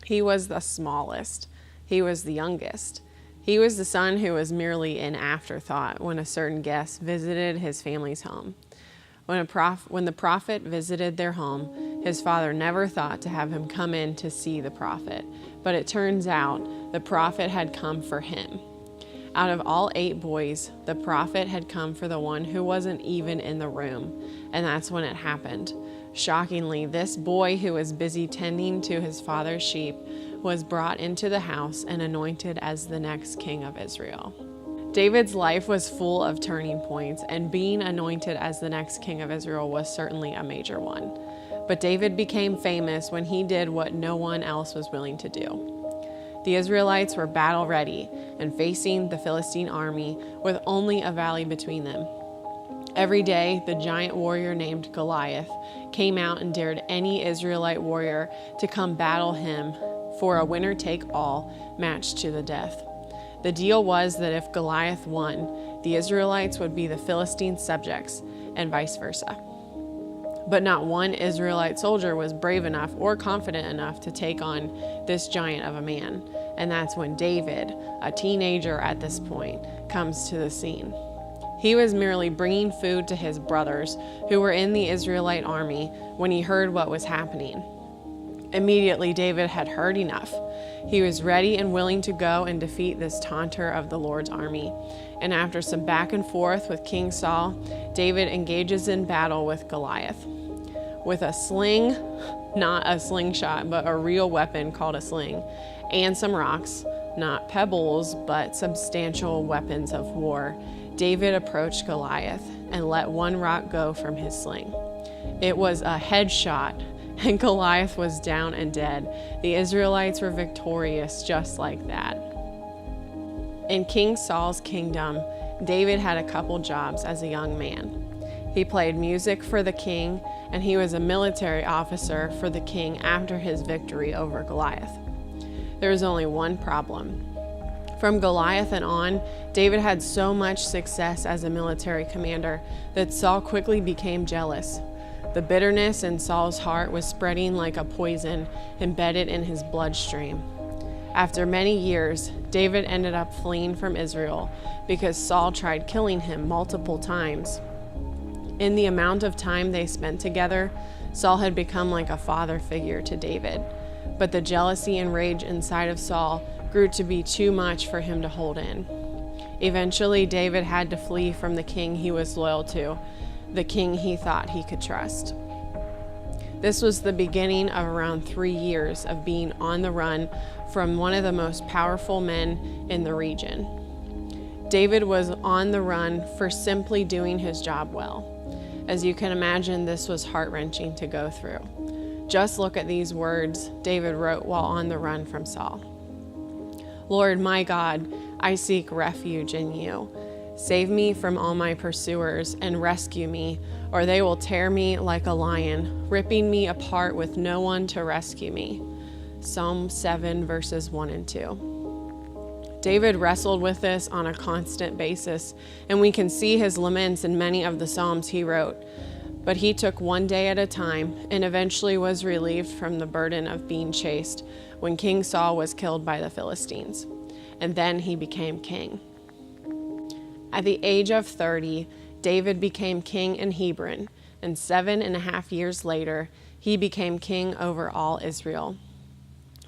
He was the smallest. He was the youngest. He was the son who was merely an afterthought when a certain guest visited his family's home. When the prophet visited their home, his father never thought to have him come in to see the prophet, but it turns out the prophet had come for him. Out of all 8 boys, the prophet had come for the one who wasn't even in the room, and that's when it happened. Shockingly, this boy who was busy tending to his father's sheep was brought into the house and anointed as the next king of Israel. David's life was full of turning points, and being anointed as the next king of Israel was certainly a major one. But David became famous when he did what no one else was willing to do. The Israelites were battle ready and facing the Philistine army with only a valley between them. Every day, the giant warrior named Goliath came out and dared any Israelite warrior to come battle him for a winner-take-all match to the death. The deal was that if Goliath won, the Israelites would be the Philistine subjects, and vice versa. But not one Israelite soldier was brave enough or confident enough to take on this giant of a man. And that's when David, a teenager at this point, comes to the scene. He was merely bringing food to his brothers who were in the Israelite army when he heard what was happening. Immediately, David had heard enough. He was ready and willing to go and defeat this taunter of the Lord's army. And after some back and forth with King Saul, David engages in battle with Goliath. With a sling, not a slingshot, but a real weapon called a sling, and some rocks, not pebbles, but substantial weapons of war, David approached Goliath and let one rock go from his sling. It was a headshot, and Goliath was down and dead. The Israelites were victorious just like that. In King Saul's kingdom, David had a couple jobs as a young man. He played music for the king, and he was a military officer for the king after his victory over Goliath. There was only one problem. From Goliath and on, David had so much success as a military commander that Saul quickly became jealous. The bitterness in Saul's heart was spreading like a poison embedded in his bloodstream. After many years, David ended up fleeing from Israel because Saul tried killing him multiple times. In the amount of time they spent together, Saul had become like a father figure to David. But the jealousy and rage inside of Saul grew to be too much for him to hold in. Eventually, David had to flee from the king he was loyal to, the king he thought he could trust. This was the beginning of around 3 years of being on the run from one of the most powerful men in the region. David was on the run for simply doing his job well. As you can imagine, this was heart-wrenching to go through. Just look at these words David wrote while on the run from Saul. Lord, my God, I seek refuge in you. Save me from all my pursuers and rescue me, or they will tear me like a lion, ripping me apart with no one to rescue me. Psalm 7, verses 1 and 2. David wrestled with this on a constant basis, and we can see his laments in many of the Psalms he wrote. But he took one day at a time and eventually was relieved from the burden of being chased when King Saul was killed by the Philistines. And then he became king. At the age of 30, David became king in Hebron, and 7.5 years later, he became king over all Israel.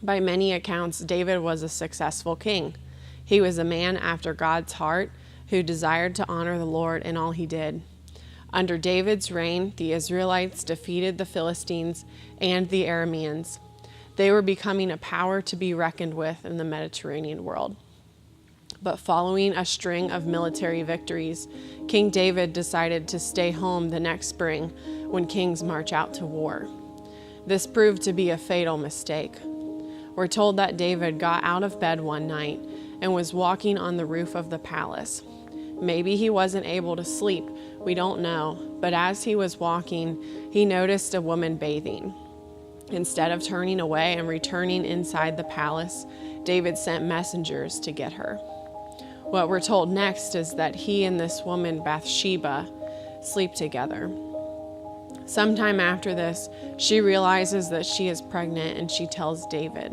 By many accounts, David was a successful king. He was a man after God's heart who desired to honor the Lord in all he did. Under David's reign, the Israelites defeated the Philistines and the Arameans. They were becoming a power to be reckoned with in the Mediterranean world. But following a string of military victories, King David decided to stay home the next spring when kings march out to war. This proved to be a fatal mistake. We're told that David got out of bed one night and was walking on the roof of the palace. Maybe he wasn't able to sleep, we don't know, but as he was walking, he noticed a woman bathing. Instead of turning away and returning inside the palace, David sent messengers to get her. What we're told next is that he and this woman, Bathsheba, sleep together. Sometime after this, she realizes that she is pregnant and she tells David.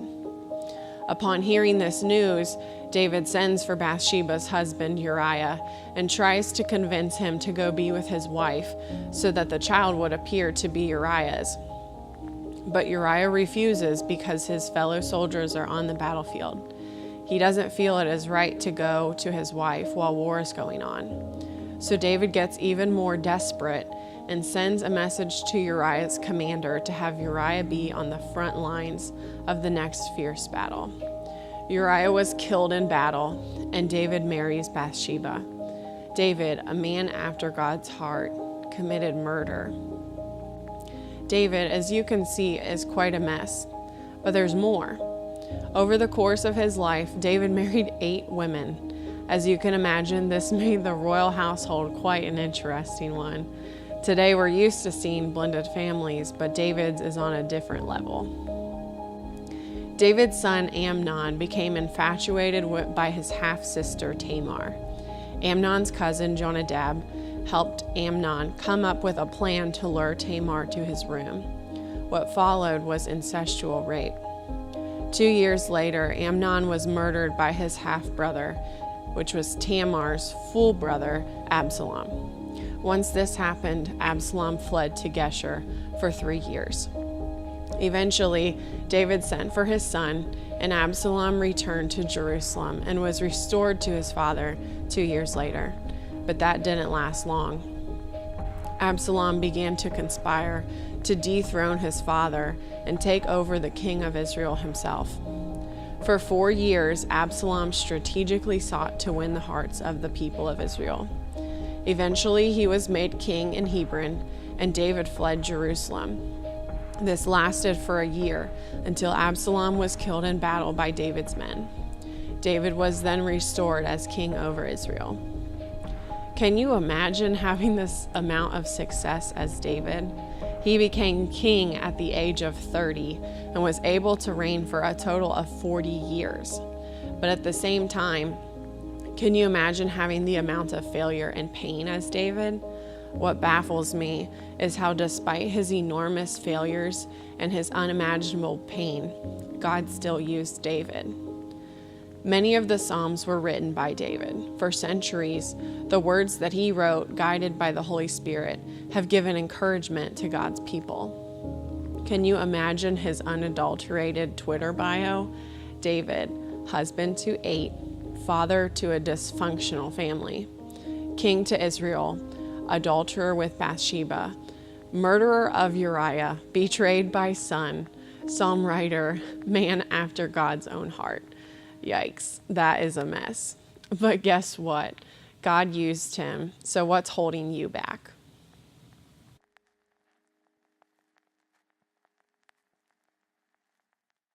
Upon hearing this news, David sends for Bathsheba's husband Uriah and tries to convince him to go be with his wife so that the child would appear to be Uriah's. But Uriah refuses because his fellow soldiers are on the battlefield. He doesn't feel it is right to go to his wife while war is going on. So David gets even more desperate and sends a message to Uriah's commander to have Uriah be on the front lines of the next fierce battle. Uriah was killed in battle, and David marries Bathsheba. David, a man after God's heart, committed murder. David, as you can see, is quite a mess, but there's more. Over the course of his life, David married 8 women. As you can imagine, this made the royal household quite an interesting one. Today, we're used to seeing blended families, but David's is on a different level. David's son Amnon became infatuated by his half-sister Tamar. Amnon's cousin Jonadab helped Amnon come up with a plan to lure Tamar to his room. What followed was incestual rape. 2 years later, Amnon was murdered by his half-brother, which was Tamar's full brother, Absalom. Once this happened, Absalom fled to Geshur for 3 years. Eventually, David sent for his son, and Absalom returned to Jerusalem and was restored to his father 2 years later. But that didn't last long. Absalom began to conspire to dethrone his father and take over the king of Israel himself. For 4 years, Absalom strategically sought to win the hearts of the people of Israel. Eventually, he was made king in Hebron, and David fled Jerusalem. This lasted for a year until Absalom was killed in battle by David's men. David was then restored as king over Israel. Can you imagine having this amount of success as David? He became king at the age of 30 and was able to reign for a total of 40 years. But at the same time, can you imagine having the amount of failure and pain as David? What baffles me is how, despite his enormous failures and his unimaginable pain, God still used David. Many of the Psalms were written by David. For centuries, the words that he wrote, guided by the Holy Spirit, have given encouragement to God's people. Can you imagine his unadulterated Twitter bio? David, husband to 8, father to a dysfunctional family, king to Israel, adulterer with Bathsheba, murderer of Uriah, betrayed by son, psalm writer, man after God's own heart. Yikes, that is a mess. But guess what? God used him, so what's holding you back?